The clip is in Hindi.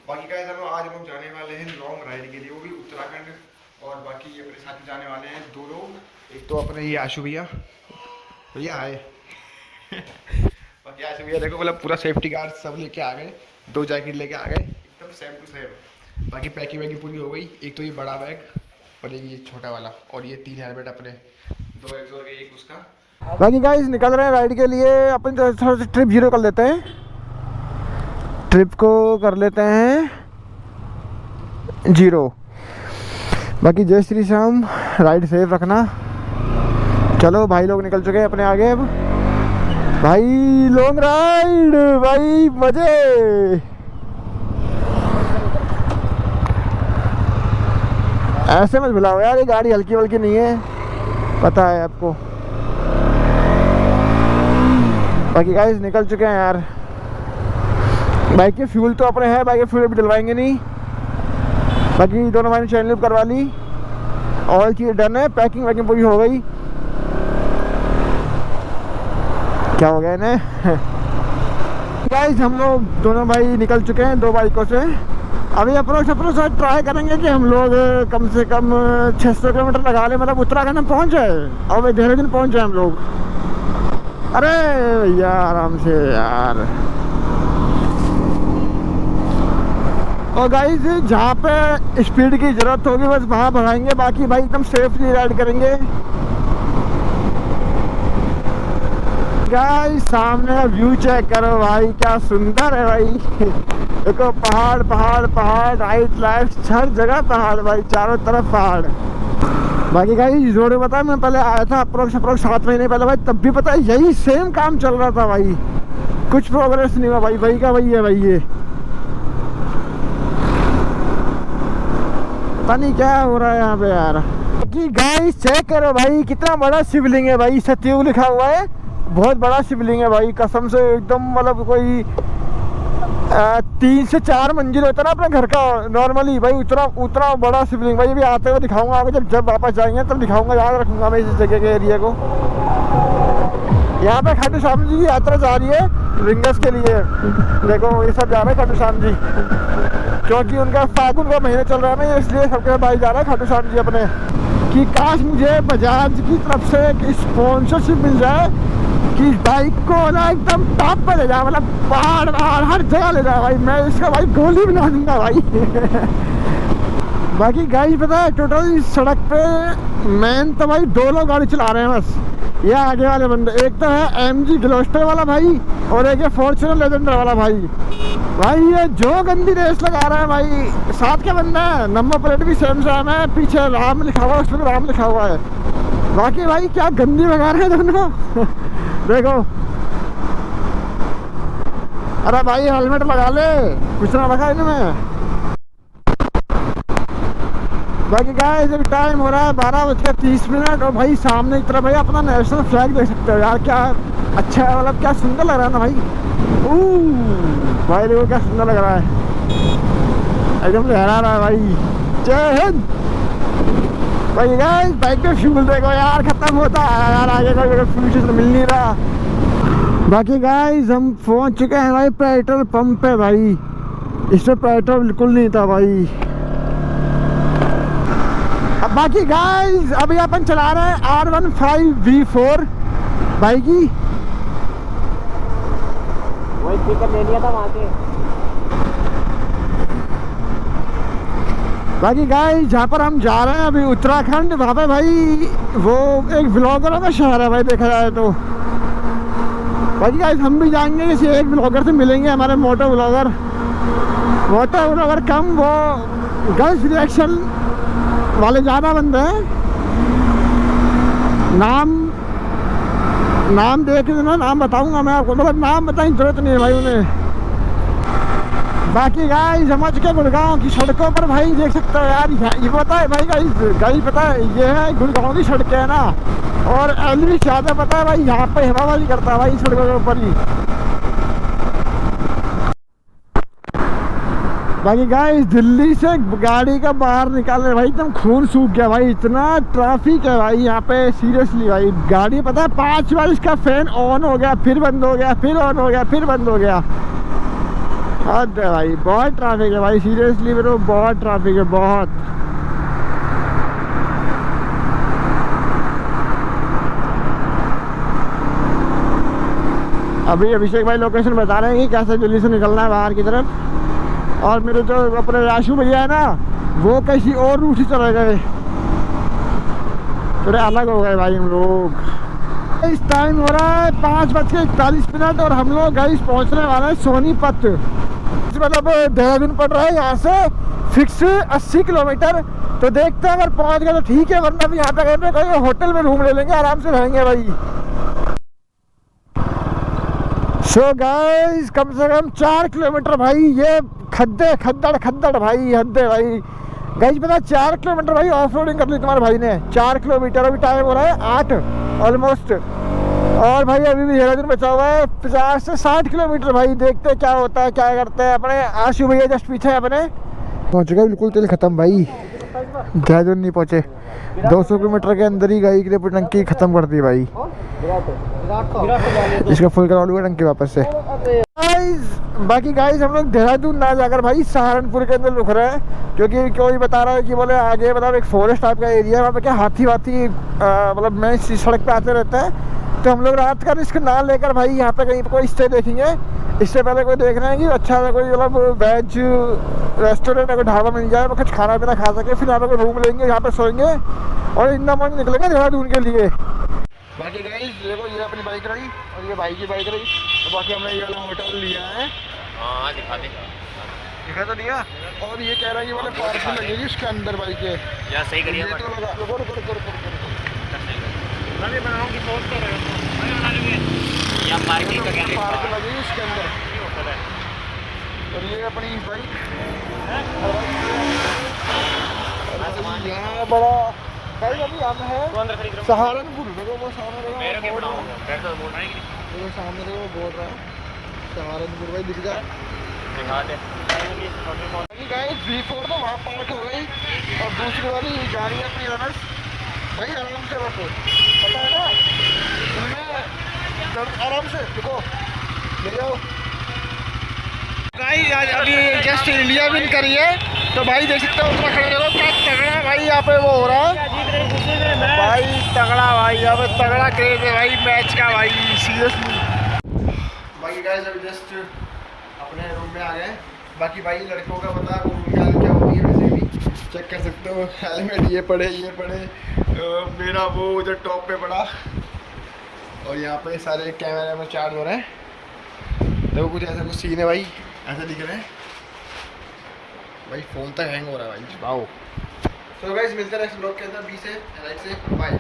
बाकी गाइस आज हम जाने वाले हैं लॉन्ग राइड के लिए, वो भी उत्तराखंड। और बाकी ये अपने साथ जाने वाले हैं 2 लोग। एक तो अपने ये आशु भैया भैया आए बाकी आशु भैया देखो मतलब पूरा सेफ्टी गार्ड सब लेके आ गए, 2 जैकेट लेके आ गए एकदम सेम टू सेम। बाकी पैकिंग वैकिंग पूरी हो गई। एक तो ये बड़ा बैग और ये छोटा वाला, और ये 3 हेलमेट अपने, 2 एक्सोर के, एक उसका। बाकी गाइस निकल रहे हैं राइड के लिए। अपन थोड़ा सा ट्रिप 0 कर लेते हैं, ट्रिप को कर लेते हैं 0। बाकी जय श्री श्याम, राइड सेफ रखना। चलो भाई लोग निकल चुके हैं अपने आगे। अब भाई लॉन्ग राइड, भाई मजे। ऐसे मत बुलाओ यार, ये गाड़ी हल्की वल्की नहीं है, पता है आपको। बाकी गाइस निकल चुके हैं यार। बाइक के फ्यूल तो अपने है, बाइक के फ्यूल भी डलवाएंगे नहीं। बाकी दोनों भाई ने चैन लूप करवा ली, ऑयल की डन है, पैकिंग वैकिंग पूरी हो गई। क्या हो गया इन्हें गाइस हम लोग दोनों भाई निकल चुके हैं 2 बाइकों से। अभी अप्रोच ट्राई करेंगे कि हम लोग कम से कम 600 किलोमीटर लगा लें, मतलब उत्तराखंड में पहुंच जाए और देहरादून पहुंच जाए हम लोग। अरे भैया आराम से यार। और गाइस जहाँ पे स्पीड की ज़रूरत होगी बस वहाँ भगाएंगे, बाकी भाई एकदम सेफली राइड करेंगे। गाइस सामने का व्यू चेक करो भाई, क्या सुंदर है भाई देखो पहाड़ पहाड़ पहाड़, राइट लेफ्ट हर जगह पहाड़ भाई, चारों तरफ पहाड़। बाकी गाइस रोड में पता है मैं पहले आया था अप्रोक्स 7 महीने पहले भाई, तब भी पता है यही सेम काम चल रहा था भाई, कुछ प्रोग्रेस नहीं हुआ भाई। वही का वही है भाई, ये पता नहीं क्या हो रहा है यहाँ पे यार। कि गाइस चेक करो भाई कितना बड़ा शिवलिंग है भाई, सतयुग लिखा हुआ है, बहुत बड़ा शिवलिंग है भाई कसम से। एकदम मतलब कोई 3 से 4 मंजिल होता है ना अपने घर का नॉर्मली भाई, उतना बड़ा शिवलिंग भाई। भी आते हुए दिखाऊंगा आपको, जब वापस जाएंगे तब दिखाऊंगा, याद रखूंगा मैं इस जगह के एरिया को। यहाँ पे खाटू श्याम जी की यात्रा जा रही है रिंगस के लिए। देखो ये सब जा रहे हैं खाटू श्याम जी, क्योंकि उनका फागुन का महीना चल रहा है ना, इसलिए सबके भाई जा रहे हैं खाटू श्याम जी अपने। कि काश मुझे बजाज की तरफ से एक स्पॉन्सरशिप मिल जाए कि बाइक को ना एकदम टॉप पे ले जाए, मतलब पहाड़ पहाड़ हर जगह ले जाए भाई, मैं इसका भाई गोली बना दूंगा भाई बाकी गाइस पता है टोटल इस सड़क पे मेन तो भाई 2 लोग गाड़ी चला रहे हैं बस, ये आगे वाले बंदे। एक तो है MG ग्लोस्टर वाला भाई, और एक है फॉर्च्यूनर लेजेंडर वाला भाई। भाई ये जो गंदी रेस लगा रहा है भाई, साथ के बंदा है, नंबर प्लेट भी सेम है, पीछे राम लिखा हुआ है, उसमें राम लिखा हुआ है। बाकी भाई क्या गंदी लगा रहे हैं दोनों देखो। अरे भाई हेलमेट लगा ले, कुछ ना रखा इनमें। बाकी गाइस अभी टाइम हो रहा है 12:30 और भाई सामने की तरफ भाई अपना नेशनल फ्लैग देख सकते हो यार, क्या अच्छा है, मतलब क्या सुंदर लग रहा है ना भाई। भाई देखो क्या सुंदर लग रहा है, एकदम लहरा रहा है भाई। जय हिंद। भाई गाइस बाइक पे फ्यूल देखो यार खत्म होता है यार, आगे का फ्यूचर तो मिल नहीं रहा। बाकी गाइस हम पहुंच चुके हैं भाई पेट्रोल पंप पे भाई, इसमें पेट्रोल बिल्कुल नहीं था भाई। अब बाकी गाइस अभी अपन चला रहे हैं R15 V4 बाइक की, वही स्पीकर ले लिया था वहाँ से। बाकी गाइस जहाँ पर हम जा रहे हैं अभी उत्तराखंड, वहाँ पे भाई वो एक ब्लॉगरों का शहर है भाई देखा जाए तो। बाकी गाइस हम भी जाएंगे, किसी एक ब्लॉगर से मिलेंगे, हमारे मोटो ब्लॉगर कम, वो गर्ल्स रिएक्शन वाले ज़्यादा बंदे हैं। नाम देख के ना, नाम बताऊंगा मैं आपको, मतलब नाम बताने की जरूरत नहीं है भाई उन्हें। बाकी गाइस समझ के गुड़गांव की सड़कों पर भाई देख सकते हो यार, ये पता है भाई गाइस पता है ये है गुड़गांव की सड़कें है ना, और एलवी ज़्यादा पता है भाई यहाँ पे हवाबाजी करता है भाई सड़कों के ऊपर ही। बाकी गाइस दिल्ली से गाड़ी का बाहर निकालने भाई एकदम खून सूख गया भाई, इतना ट्रैफिक है भाई यहाँ पे सीरियसली भाई। गाड़ी पता है 5 बार इसका फैन ऑन हो गया, फिर बंद हो गया, फिर ऑन हो गया, फिर बंद हो गया। हद है भाई, बहुत ट्रैफिक है भाई, सीरियसली ब्रो, बहुत ट्रैफिक है, बहुत। अभी अभिषेक भाई लोकेशन बता रहे हैं कि कैसे जल्दी से निकलना है बाहर की तरफ, और मेरे जो अपने राशु भैया है ना, वो किसी और रूट से चले गए, थोड़े अलग हो गए भाई हम लोग। इस टाइम हो रहा है 5:41 और हम लोग गाइस पहुंचने वाले हैं सोनीपत। मतलब देहरादून पड़ रहा है यहाँ से फिक्स 80 किलोमीटर। तो देखते हैं, अगर पहुंच गए तो ठीक है, वरना भी यहाँ पे कहीं होटल में रूम ले लेंगे, आराम से रहेंगे भाई। सो गाइस कम से कम 4 किलोमीटर भाई, ये खद्दे खद्दड़ भाई, हद्दे भाई। गाइस पता 4 किलोमीटर भाई ऑफ रोडिंग कर ली तुम्हारे भाई ने, 4 किलोमीटर। अभी टाइम हो रहा है 8 ऑलमोस्ट, और भाई अभी भी देहरादून बचा हुआ है 50 से 60 किलोमीटर भाई। देखते हैं क्या होता है, क्या करते हैं। अपने आशु भैया जस्ट पीछे है अपने, पहुँच चुका बिल्कुल तेल खत्म भाई, देहरादून नहीं पहुँचे। 200 किलोमीटर के अंदर ही गाड़ी की टंकी खत्म कर दी भाई, इसका फुल करा लूँगा टंकी वापस से। बाकी गाइस हम लोग देहरादून ना जाकर भाई सहारनपुर के अंदर रुक रहे हैं, क्योंकि कोई बता रहा है कि बोले आगे मतलब एक फॉरेस्ट टाइप का एरिया है, वहाँ पे क्या हाथी वाथी मतलब मैं सड़क पे आते रहते हैं। तो हम लोग रात का रिस्क ना लेकर भाई यहाँ पे कहीं कोई स्टे देखेंगे। इससे पहले कोई देख रहे हैं कि अच्छा कोई मतलब वेज रेस्टोरेंट या कोई ढाबा मिल जाए, कुछ खाना पीना खा सके, फिर यहाँ पे कोई रूम लेंगे, यहाँ पे सोएंगे और इंदा मन निकलेंगे देहरादून के लिए। बाकी गाइस देखो, ये अपनी बाइक रही और ये भाई की बाइक रही, तो बाकी हमने ये वाला होटल लिया है। हाँ दिखा दे, दिखा तो दिया। और ये कह रहा है कि बोले पार्किंग लगेगी उसके अंदर बाइक है। या सही करिए, ये तो लगा मैं बनाऊंगी, सोच कर रहे हो या पार्किंग का क्या पार्क लगेगी उसके अंदर। और ये अपनी बाइक यहाँ बड़ा भाई, अभी हम है सहारनपुर। देखो वो सामने देखो बोल रहा है सहारनपुर भाई, दिख जाए गाइस। V4 तो वहाँ पार्क हो गई, और दूसरी वाली गाड़ी है अपनी रनर्स भाई, आराम से रखो, पता है ना तुम्हें, आराम से देखो ले जाओ गाइस। आज अभी जस्ट इंडिया विन करी है, तो भाई देख सकते हो उतना खड़े रहो, क्या तगड़ा भाई यहाँ पे वो हो रहा है भाई, तगड़ा भाई, यहाँ पे तगड़ा क्रेज है भाई मैच का भाई, सीरियसली। बाकी गाइस अभी जस्ट अपने रूम में आ गए। बाकी भाई लड़कों का पता है रूम का क्या होती है, वैसे भी चेक कर सकते हो, हेलमेट ये पड़े मेरा वो उधर टॉप पे पड़ा, और यहाँ पे सारे कैमरे में चार्ज हो रहे हैं। देखो कुछ ऐसा कुछ सीन है भाई, ऐसे दिख रहे हैं भाई, फ़ोन तक हैंग हो रहा है भाई। वाओ। तो गाइस मिलते हैं नेक्स्ट ब्लॉग के अंदर, बी से राइट से बाय।